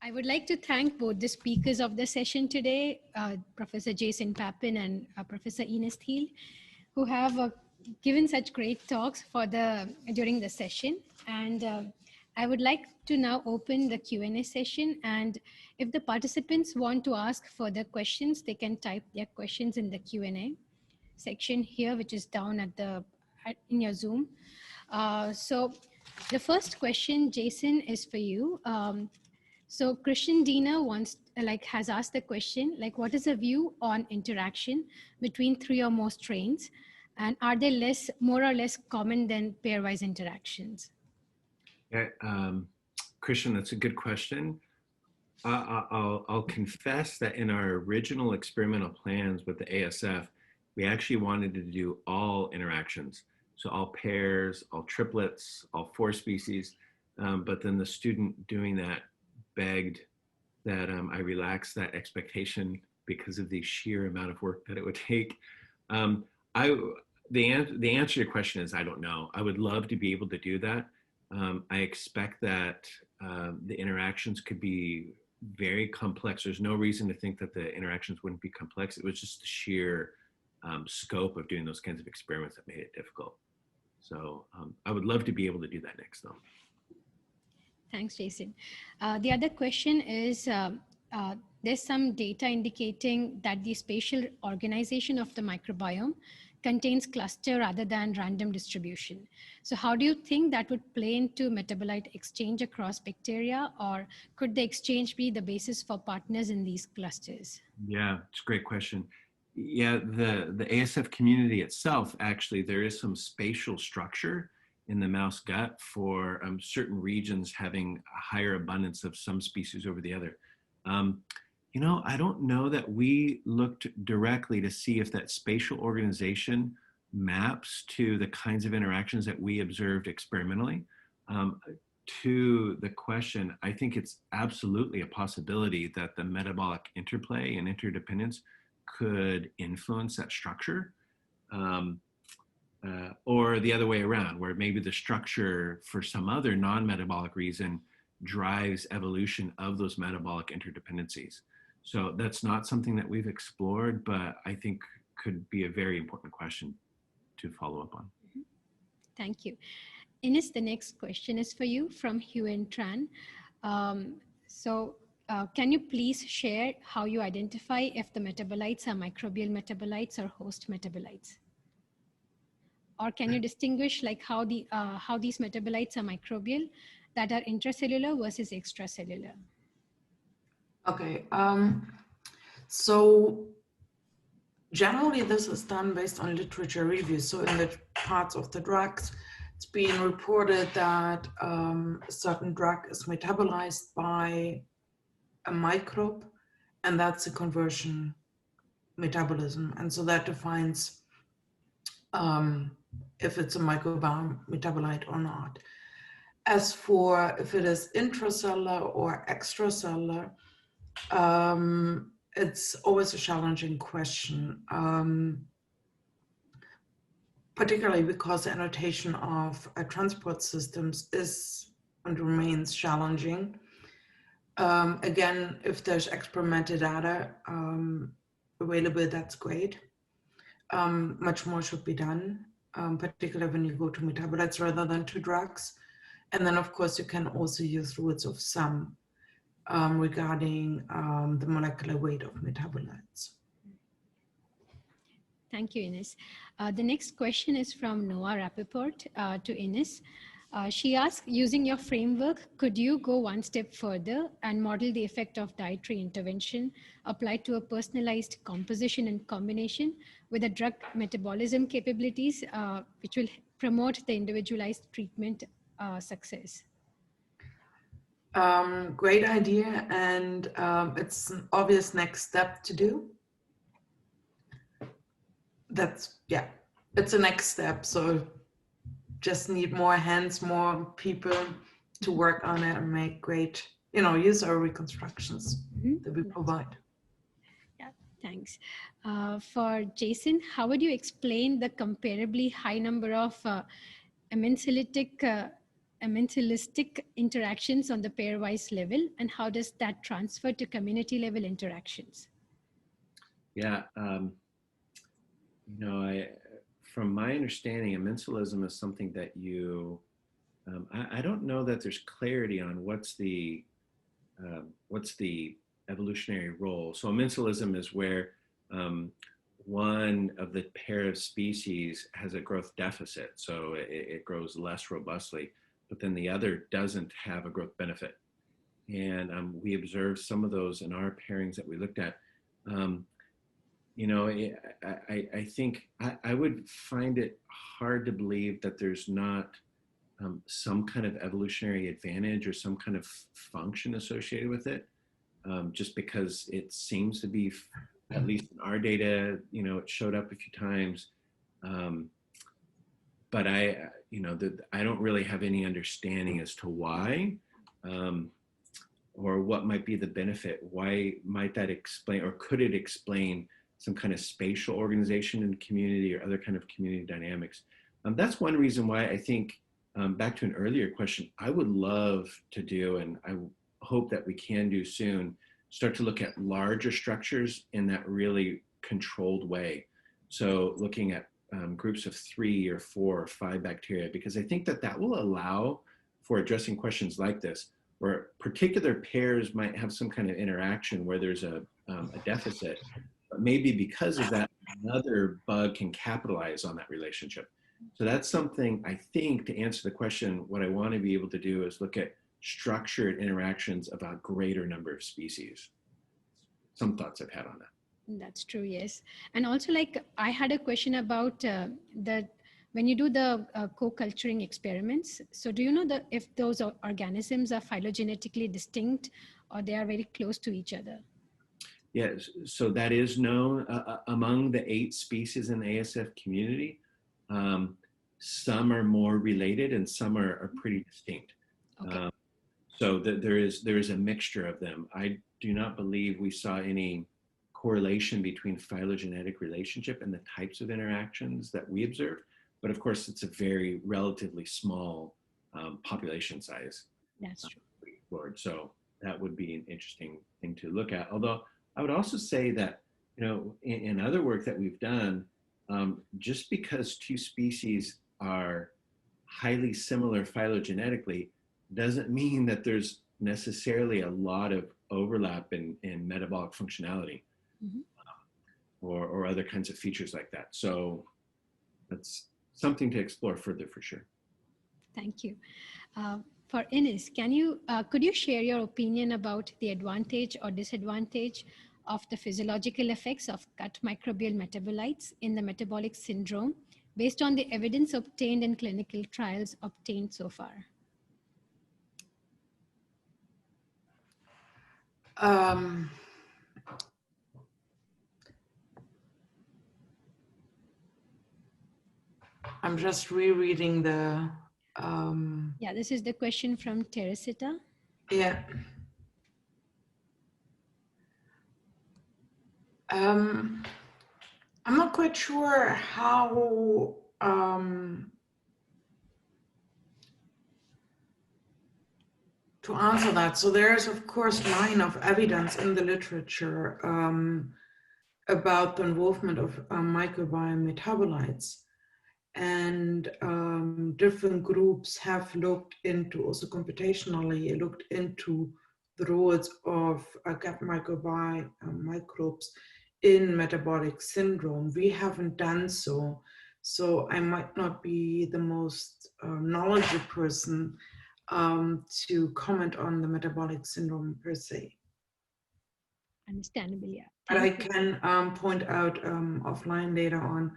I would like to thank both the speakers of the session today, Professor Jason Papin and Professor Ines Thiele, who have given such great talks during the session. And I would like to now open the Q&A session. And if the participants want to ask further questions, they can type their questions in the Q&A section here, which is down in your Zoom. So the first question, Jason, is for you. So Christian Diener has asked the question, what is the view on interaction between 3 or more strains? And are they more or less common than pairwise interactions? Yeah, Christian, that's a good question. I'll confess that in our original experimental plans with the ASF, we actually wanted to do all interactions. So all pairs, all triplets, all 4 species. But then the student doing that begged that I relax that expectation because of the sheer amount of work that it would take. The answer to your question is I don't know. I would love to be able to do that. I expect that the interactions could be very complex. There's no reason to think that the interactions wouldn't be complex. It was just the sheer scope of doing those kinds of experiments that made it difficult. So I would love to be able to do that next though. Thanks, Jason. The other question is, there's some data indicating that the spatial organization of the microbiome contains cluster rather than random distribution. So how do you think that would play into metabolite exchange across bacteria, or could the exchange be the basis for partners in these clusters? Yeah, it's a great question. Yeah, the ASF community itself, actually, there is some spatial structure in the mouse gut for certain regions having a higher abundance of some species over the other. You know, I don't know that we looked directly to see if that spatial organization maps to the kinds of interactions that we observed experimentally. To the question, I think it's absolutely a possibility that the metabolic interplay and interdependence could influence that structure. Or the other way around, where maybe the structure for some other non-metabolic reason drives evolution of those metabolic interdependencies. So that's not something that we've explored, but I think could be a very important question to follow up on. Thank you. Ines, the next question is for you from Huen Tran. Can you please share how you identify if the metabolites are microbial metabolites or host metabolites? Or can you distinguish how these metabolites are microbial that are intracellular versus extracellular? Okay, so generally this is done based on literature reviews. So in the parts of the drugs, it's being reported that a certain drug is metabolized by a microbe, and that's a conversion metabolism. And so that defines if it's a microbiome metabolite or not. As for if it is intracellular or extracellular, it's always a challenging question, particularly because the annotation of transport systems is and remains challenging. Again, if there's experimental data available, that's great. Much more should be done, particularly when you go to metabolites rather than to drugs. And then, of course, you can also use rules of thumb regarding the molecular weight of metabolites. Thank you, Ines. The next question is from Noah Rappaport to Ines. She asked, using your framework, could you go one step further and model the effect of dietary intervention applied to a personalized composition and combination with a drug metabolism capabilities, which will promote the individualized treatment success? Great idea, and it's an obvious next step to do. It's a next step. So just need more hands, more people to work on it and make great, user reconstructions that we provide. Yeah, thanks. For Jason, how would you explain the comparably high number of aminocytic mentalistic interactions on the pairwise level, and how does that transfer to community level interactions? Yeah, from my understanding, mentalism is something that I don't know that there's clarity on what's the evolutionary role. So mentalism is where one of the pair of species has a growth deficit, so it grows less robustly, but then the other doesn't have a growth benefit. And we observed some of those in our pairings that we looked at. I think I would find it hard to believe that there's not some kind of evolutionary advantage or some kind of function associated with it, just because it seems to be, at least in our data, it showed up a few times. But I don't really have any understanding as to why, or what might be the benefit. Why might that explain, or could it explain some kind of spatial organization in the community or other kind of community dynamics? That's one reason why I think, back to an earlier question, I would love to do, and I hope that we can do soon, start to look at larger structures in that really controlled way. So looking at groups of 3 or 4 or 5 bacteria, because I think that will allow for addressing questions like this, where particular pairs might have some kind of interaction where there's a deficit, but maybe because of that, another bug can capitalize on that relationship. So that's something, I think, to answer the question, what I want to be able to do is look at structured interactions of a greater number of species. Some thoughts I've had on that. That's true, yes. And also, like, I had a question about when you do the co-culturing experiments, so do you know if those organisms are phylogenetically distinct or they are very close to each other? Yes, so that is known among the 8 species in the ASF community. Some are more related and some are pretty distinct. Okay. So there is a mixture of them. I do not believe we saw any correlation between phylogenetic relationship and the types of interactions that we observed. But of course, it's a very relatively small population size. That's true. So that would be an interesting thing to look at. Although I would also say that, in other work that we've done, just because 2 species are highly similar phylogenetically doesn't mean that there's necessarily a lot of overlap in metabolic functionality, mm-hmm. or other kinds of features like that. So that's something to explore further for sure. Thank you. For Ines, could you share your opinion about the advantage or disadvantage of the physiological effects of gut microbial metabolites in the metabolic syndrome based on the evidence obtained in clinical trials obtained so far? I'm just rereading the... Yeah, this is the question from Teresita. Yeah. I'm not quite sure how to answer that. So there is, of course, line of evidence in the literature about the involvement of microbiome metabolites. And different groups have looked into, also computationally, looked into the roles of gut microbiome microbes in metabolic syndrome. We haven't done so. So I might not be the most knowledgeable person to comment on the metabolic syndrome per se. Understandable, yeah. But I can point out offline later on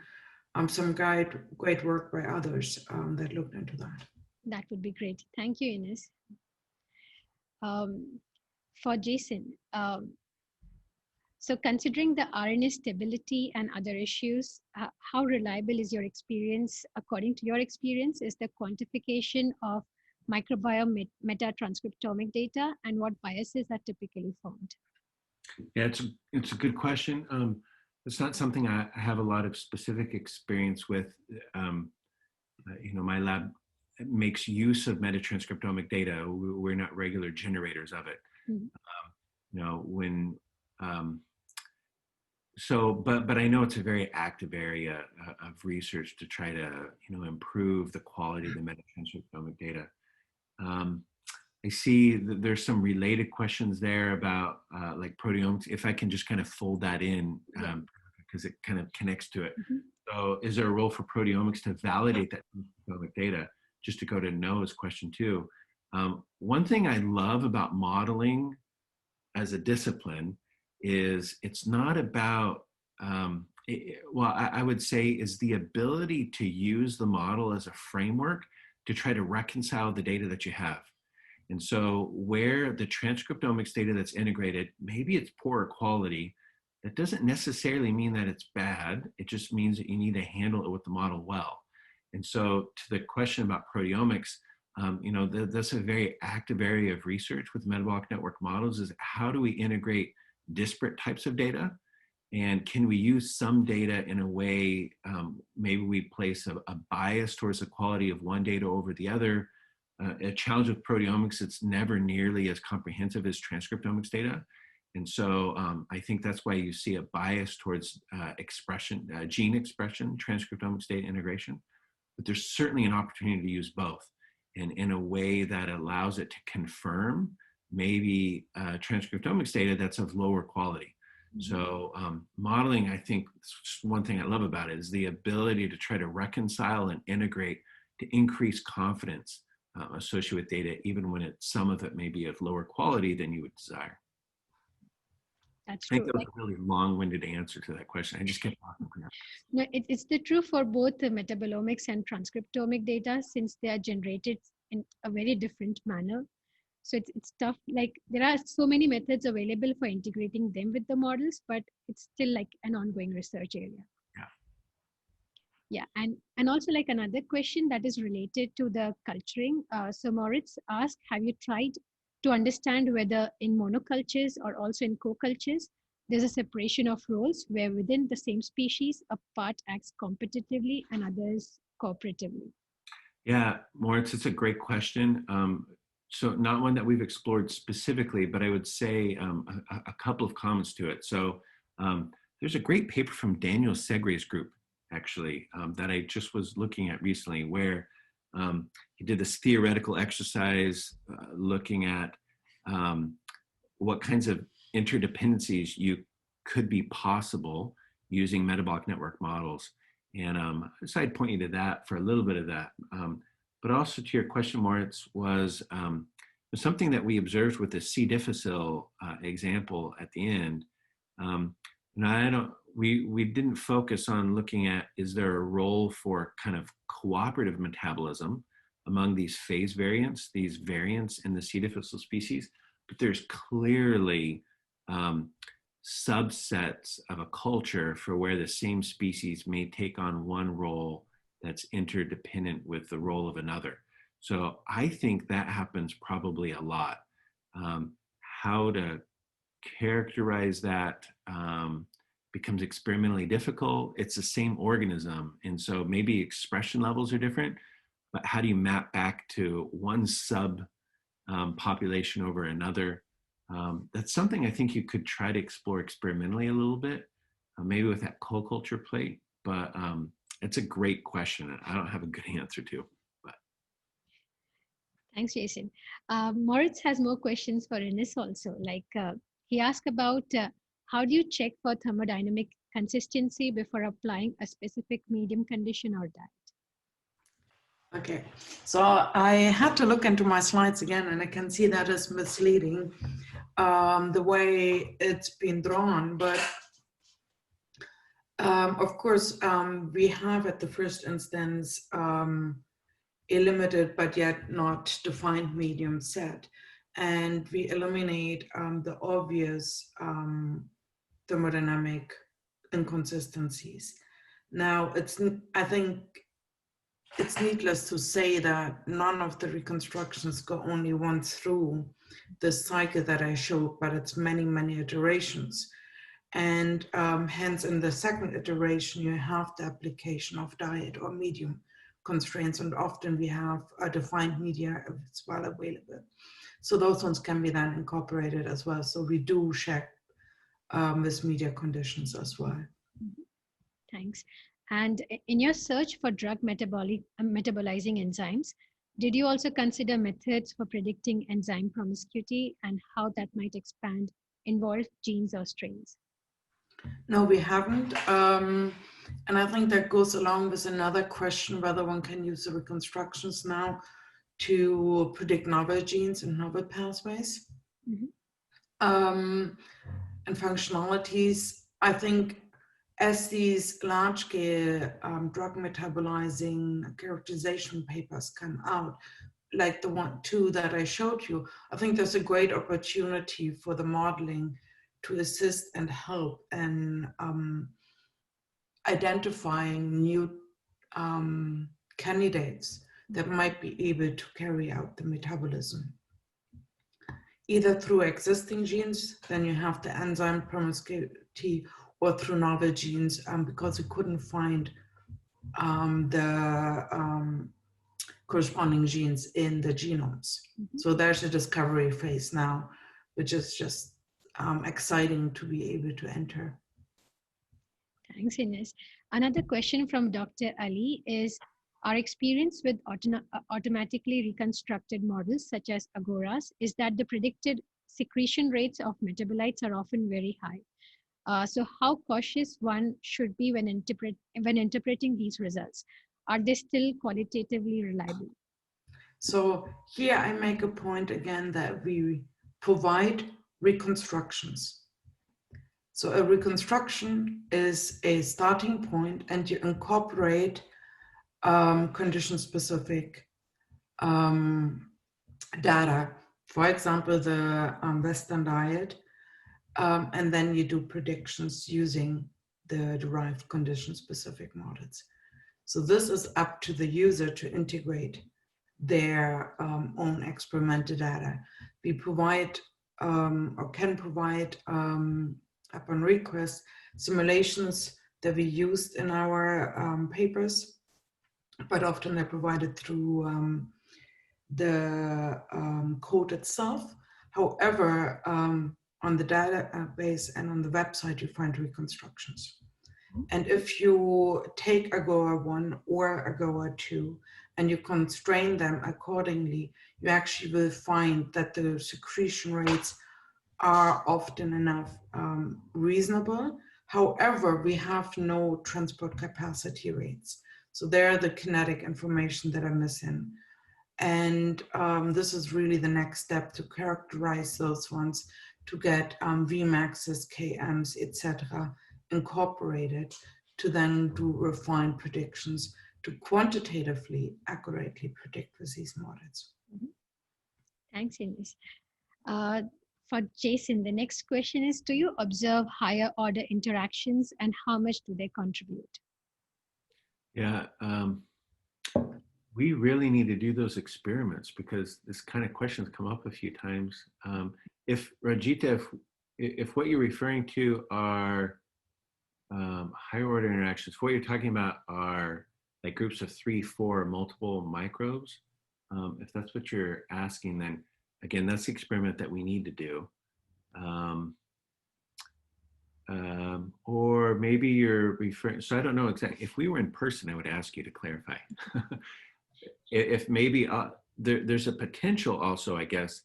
some great work by others that looked into that. That would be great. Thank you, Ines. For Jason, so considering the RNA stability and other issues, how reliable is your experience, according to your experience, is the quantification of microbiome metatranscriptomic data, and what biases are typically found? Yeah, it's a good question. It's not something I have a lot of specific experience with. My lab makes use of metatranscriptomic data. We're not regular generators of it. You know, when but I know it's a very active area of research to try to, you know, improve the quality of the metatranscriptomic data. I see that there's some related questions there about like proteomics. If I can just kind of fold that in, because it kind of connects to it. So is there a role for proteomics to validate that transcriptomic data? Just to go to Noah's question too. One thing I love about modeling as a discipline is it's not about, I would say is the ability to use the model as a framework to try to reconcile the data that you have. And so where the transcriptomics data that's integrated, maybe it's poorer quality, that doesn't necessarily mean that it's bad. It just means that you need to handle it with the model well. And so to the question about proteomics, you know, that's a very active area of research with metabolic network models, is how do we integrate disparate types of data? And can we use some data in a way, maybe we place a bias towards the quality of one data over the other. A challenge with proteomics, it's never nearly as comprehensive as transcriptomics data. And so I think that's why you see a bias towards gene expression, transcriptomics data integration. But there's certainly an opportunity to use both, and in a way that allows it to confirm maybe transcriptomics data that's of lower quality. So modeling, I think one thing I love about it is the ability to try to reconcile and integrate to increase confidence associated with data, even when some of it may be of lower quality than you would desire. That's I think true. that was a really long-winded answer to that question. I just kept talking. No, it's the true for both the metabolomics and transcriptomic data, since they are generated in a very different manner. So it's tough. Like there are so many methods available for integrating them with the models, but it's still like an ongoing research area. Yeah, and also like another question that is related to the culturing. So Moritz asked, have you tried to understand whether in monocultures or also in cocultures, there's a separation of roles where within the same species, a part acts competitively and others cooperatively? Yeah, Moritz, it's a great question. So not one that we've explored specifically, but I would say a couple of comments to it. So there's a great paper from Daniel Segre's group, actually, that I just was looking at recently, where he did this theoretical exercise looking at what kinds of interdependencies could be possible using metabolic network models. And so I'd point you to that for a little bit of that. But also to your question, Moritz, was something that we observed with the C. difficile example at the end. And we didn't focus on looking at, is there a role for kind of cooperative metabolism among these phase variants, these variants in the C. difficile species, but there's clearly subsets of a culture for where the same species may take on one role that's interdependent with the role of another. So I think that happens probably a lot. How to characterize that becomes experimentally difficult. It's the same organism, and so maybe expression levels are different, but how do you map back to one sub population over another? That's something I think you could try to explore experimentally a little bit, maybe with that coculture plate, but it's a great question. I don't have a good answer to. But. Thanks, Jason. Moritz has more questions for Ines also. Like he asked about how do you check for thermodynamic consistency before applying a specific medium condition or diet? Okay, so I had to look into my slides again, and I can see that is misleading the way it's been drawn. But of course, we have at the first instance a limited but yet not defined medium set, and we eliminate the obvious thermodynamic inconsistencies. Now, I think it's needless to say that none of the reconstructions go only once through the cycle that I showed, but it's many, many iterations. And hence in the second iteration, you have the application of diet or medium constraints, and often we have a defined media if it's well available. So those ones can be then incorporated as well. So we do check with media conditions as well. Thanks. And in your search for drug metabolizing enzymes, did you also consider methods for predicting enzyme promiscuity and how that might involve genes or strains? No, we haven't. And I think that goes along with another question, whether one can use the reconstructions now to predict novel genes and novel pathways. And functionalities. I think as these large-scale drug metabolizing characterization papers come out, like the two that I showed you, I think there's a great opportunity for the modeling to assist and help in identifying new candidates that might be able to carry out the metabolism. Either through existing genes, then you have the enzyme promiscuity, or through novel genes, because we couldn't find the corresponding genes in the genomes. So there's a discovery phase now, which is just exciting to be able to enter. Thanks, Ines. Another question from Dr. Ali is, our experience with automatically reconstructed models such as agoras is that the predicted secretion rates of metabolites are often very high. So how cautious one should be when interpreting these results? Are they still qualitatively reliable? So here I make a point again that we provide reconstructions. So a reconstruction is a starting point, and you incorporate condition-specific data, for example, the Western diet, and then you do predictions using the derived condition-specific models. So this is up to the user to integrate their own experimental data. We provide or can provide, upon request, simulations that we used in our papers, but often they're provided through the code itself. However, on the database and on the website, you find reconstructions. And if you take Agora 1 or Agora 2 and you constrain them accordingly, you actually will find that the secretion rates are often enough reasonable. However, we have no transport capacity rates. So they're the kinetic information that are missing. And this is really the next step to characterize those ones, to get Vmaxes, Kms, etc. incorporated to then do refined predictions to quantitatively accurately predict with these models. Thanks, Ines. For Jason, the next question is, do you observe higher order interactions and how much do they contribute? Yeah, we really need to do those experiments because this kind of questions come up a few times. If Rajita, if what you're referring to are higher order interactions, what you're talking about are like groups of 3, 4 multiple microbes. If that's what you're asking, then again, that's the experiment that we need to do. Or maybe you're referring, so I don't know exactly, if we were in person, I would ask you to clarify. If maybe there's a potential also, I guess,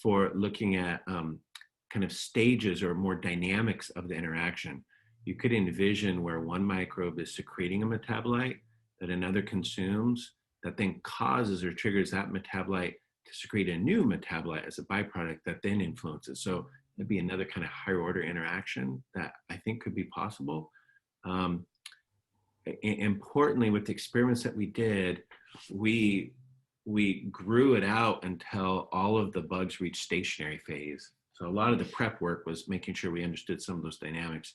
for looking at kind of stages or more dynamics of the interaction. You could envision where one microbe is secreting a metabolite that another consumes, that then causes or triggers that metabolite to secrete a new metabolite as a byproduct that then influences. So it'd be another kind of higher order interaction that I think could be possible. Importantly, with the experiments that we did, we grew it out until all of the bugs reached stationary phase. So a lot of the prep work was making sure we understood some of those dynamics.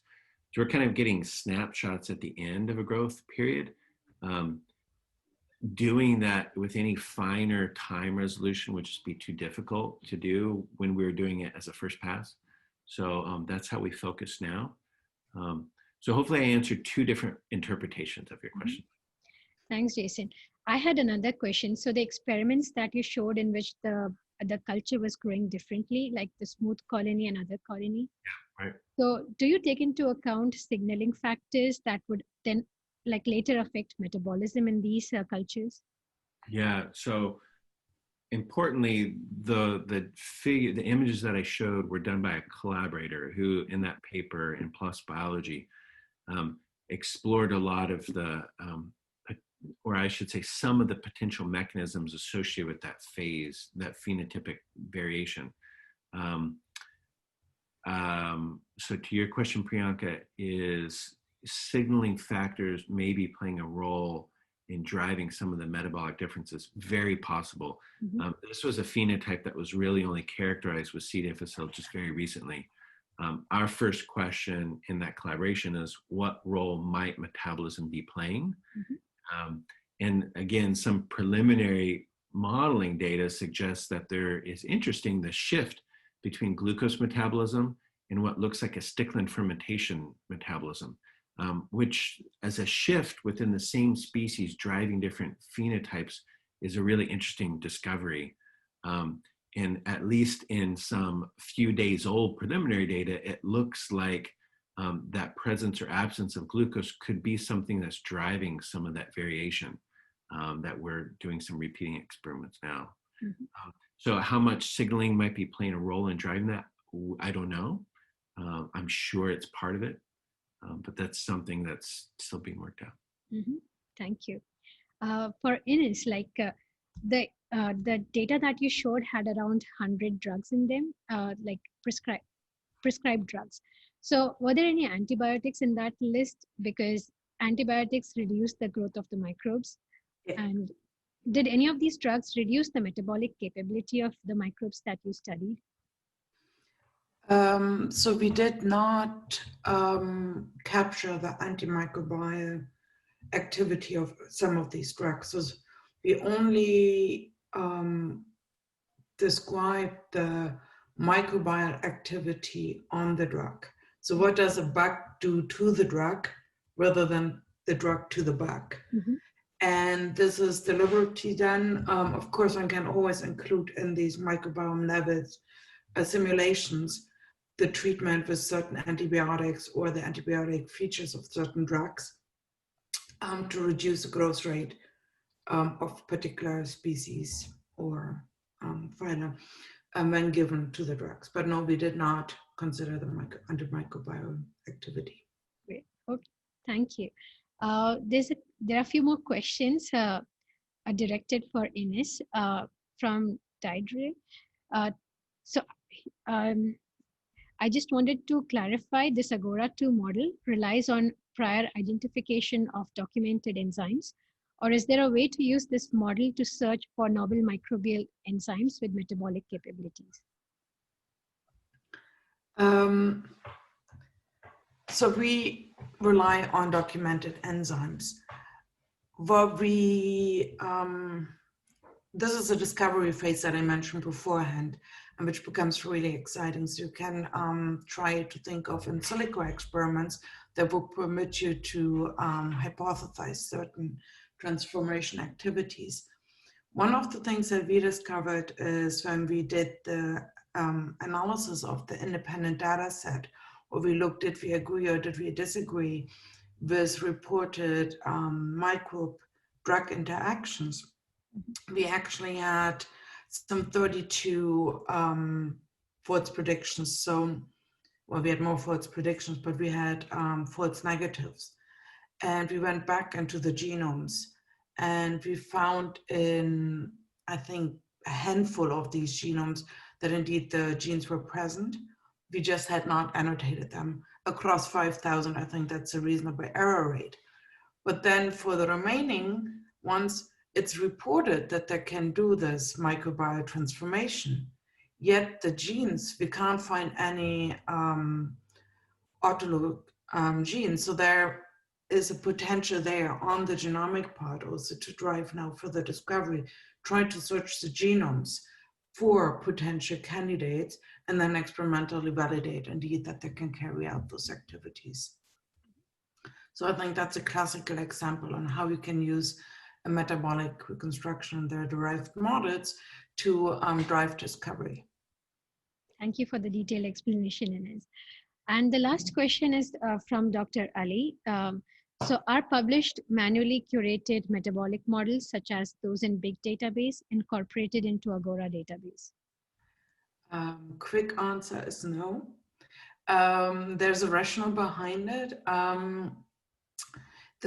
So we're kind of getting snapshots at the end of a growth period. Doing that with any finer time resolution would just be too difficult to do when we were doing it as a first pass. So that's how we focus now. So hopefully I answered 2 different interpretations of your question. Thanks, Jason. I had another question. So the experiments that you showed in which the culture was growing differently, like the smooth colony and other colony. Right. So do you take into account signaling factors that would then like later affect metabolism in these cultures? Yeah. So importantly, the images that I showed were done by a collaborator who, in that paper in PLOS Biology, explored a lot of the, or I should say, some of the potential mechanisms associated with that phase, that phenotypic variation. So to your question, Priyanka, is signaling factors maybe playing a role in driving some of the metabolic differences? Very possible. Mm-hmm. This was a phenotype that was really only characterized with C. difficile just very recently. Our first question in that collaboration is, what role might metabolism be playing? Mm-hmm. And again, some preliminary modeling data suggests that there is interesting the shift between glucose metabolism and what looks like a stickland fermentation metabolism, which as a shift within the same species driving different phenotypes is a really interesting discovery. And at least in some few days old preliminary data, it looks like that presence or absence of glucose could be something that's driving some of that variation that we're doing some repeating experiments now. Mm-hmm. So how much signaling might be playing a role in driving that? I don't know. I'm sure it's part of it, but that's something that's still being worked out. Mm-hmm. Thank you. For Ines, like the data that you showed had around 100 drugs in them, like prescribed drugs. So were there any antibiotics in that list? Because antibiotics reduce the growth of the microbes. Yeah. And did any of these drugs reduce the metabolic capability of the microbes that you studied? So we did not capture the antimicrobial activity of some of these drugs. So we only described the microbial activity on the drug. So what does a bug do to the drug rather than the drug to the bug? Mm-hmm. And this is deliberately done. Of course, one can always include in these microbiome levels simulations the treatment with certain antibiotics or the antibiotic features of certain drugs to reduce the growth rate of particular species or phylum when given to the drugs. But no, we did not consider the antimicrobial activity. Great. Okay. Thank you. There are a few more questions directed for Ines from Dietary. I just wanted to clarify this Agora-2 model relies on prior identification of documented enzymes, or is there a way to use this model to search for novel microbial enzymes with metabolic capabilities? So we rely on documented enzymes. What we, this is a discovery phase that I mentioned beforehand, and which becomes really exciting. So you can try to think of in silico experiments that will permit you to hypothesize certain transformation activities. One of the things that we discovered is when we did the analysis of the independent data set, where we looked, did we agree or did we disagree with reported microbe-drug interactions. We actually had some 32 false predictions. So, well, we had more false predictions, but we had false negatives. And we went back into the genomes and we found in, I think, a handful of these genomes that indeed the genes were present. We just had not annotated them. Across 5,000, I think that's a reasonable error rate. But then for the remaining ones, it's reported that they can do this microbial transformation. Yet the genes, we can't find any autolog genes. So there is a potential there on the genomic part also to drive now further discovery, try to search the genomes for potential candidates and then experimentally validate indeed that they can carry out those activities. So I think that's a classical example on how you can use a metabolic reconstruction and their derived models to drive discovery. Thank you for the detailed explanation, Ines. And the last question is from Dr. Ali. So are published manually curated metabolic models such as those in big database incorporated into Agora database? Quick answer is no. There's a rationale behind it. The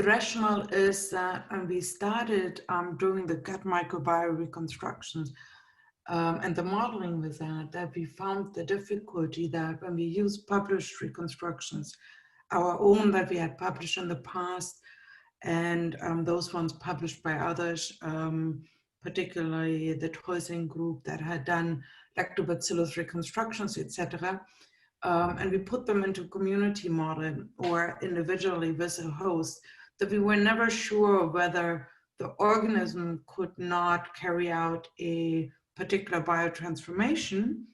rationale is that when we started doing the gut microbiome reconstructions and the modeling with that we found the difficulty that when we use published reconstructions, our own that we had published in the past, and those ones published by others, particularly the Thiele group that had done lactobacillus reconstructions, etc. And we put them into community model or individually with a host, that we were never sure whether the organism could not carry out a particular biotransformation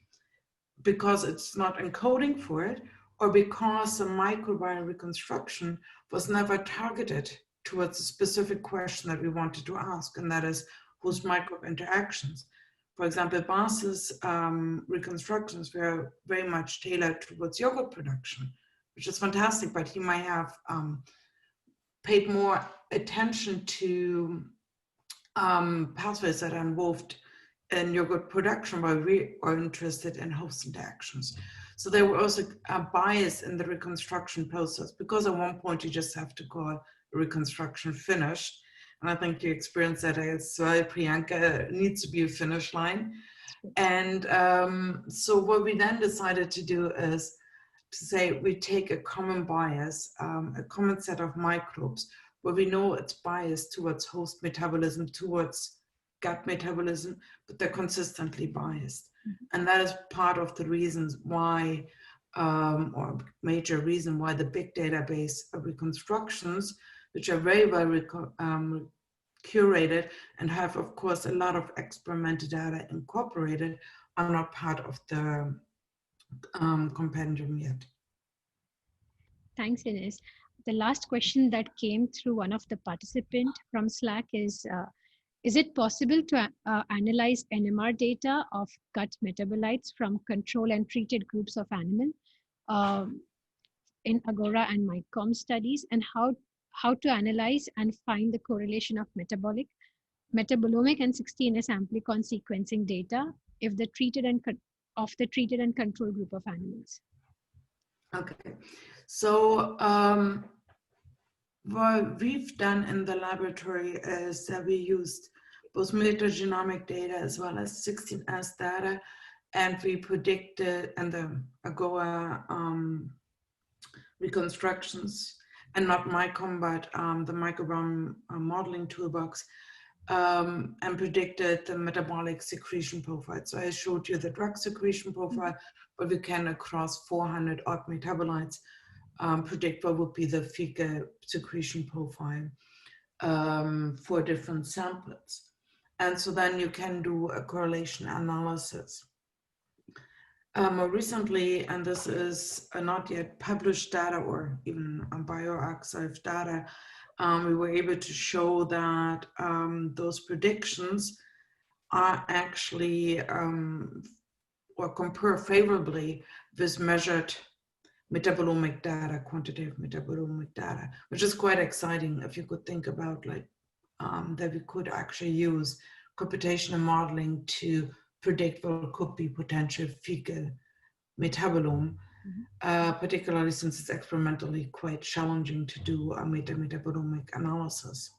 because it's not encoding for it, or because the microbiome reconstruction was never targeted towards a specific question that we wanted to ask, and that is host microbe interactions. For example, Bas's reconstructions were very much tailored towards yogurt production, which is fantastic, but he might have paid more attention to pathways that are involved in yogurt production, while we are interested in host interactions. So there were also a bias in the reconstruction process, because at one point you just have to call a reconstruction finished. And I think you experienced that as well, Priyanka. It needs to be a finish line. And so what we then decided to do is to say we take a common bias, a common set of microbes, where we know it's biased towards host metabolism, towards gut metabolism, but they're consistently biased. And that is part of the reasons why, or major reason why the big database of reconstructions, which are very well curated and have, of course, a lot of experimental data incorporated, are not part of the compendium yet. Thanks, Ines. The last question that came through one of the participants from Slack is it possible to analyze NMR data of gut metabolites from control and treated groups of animal in Agora and Microbiome studies, and how to analyze and find the correlation of metabolomic and 16S amplicon sequencing data if the treated and control group of animals? Okay, so what we've done in the laboratory is that we used both metagenomic data as well as 16S data, and we predicted, and the Agora reconstructions, and not Microbiome, but the Microbiome modeling toolbox, and predicted the metabolic secretion profile. So I showed you the drug secretion profile, but we can, across 400 odd metabolites, predict what would be the fecal secretion profile for different samples. And so then you can do a correlation analysis. More recently, and this is not yet published data or even bioarchive data, we were able to show that those predictions are actually or compare favorably with measured metabolomic data, quantitative metabolomic data, which is quite exciting if you could think about like that we could actually use computational modeling to predict what could be potential fecal metabolome, particularly since it's experimentally quite challenging to do a metabolomic analysis.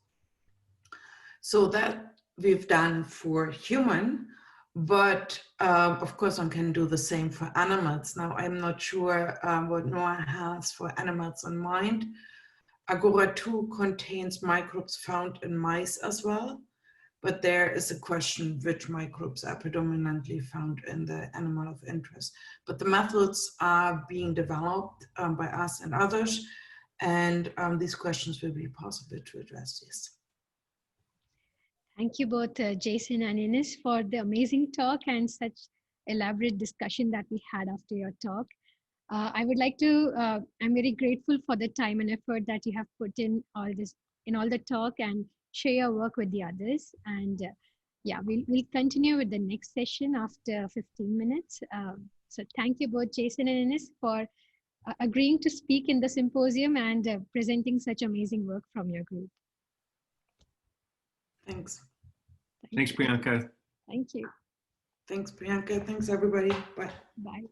So that we've done for human, but of course one can do the same for animals. Now I'm not sure what Noah has for animals in mind. Agora 2 contains microbes found in mice as well, but there is a question which microbes are predominantly found in the animal of interest. But the methods are being developed by us and others, and these questions will be possible to address, yes. Thank you both, Jason and Ines, for the amazing talk and such elaborate discussion that we had after your talk. I would like to, I'm very grateful for the time and effort that you have put in all the talk and share your work with the others. And yeah, we'll continue with the next session after 15 minutes. So thank you both, Jason and Ines, for agreeing to speak in the symposium and presenting such amazing work from your group. Thanks. Thanks, Priyanka. Thank you. Thanks, Priyanka. Thanks, everybody. Bye. Bye.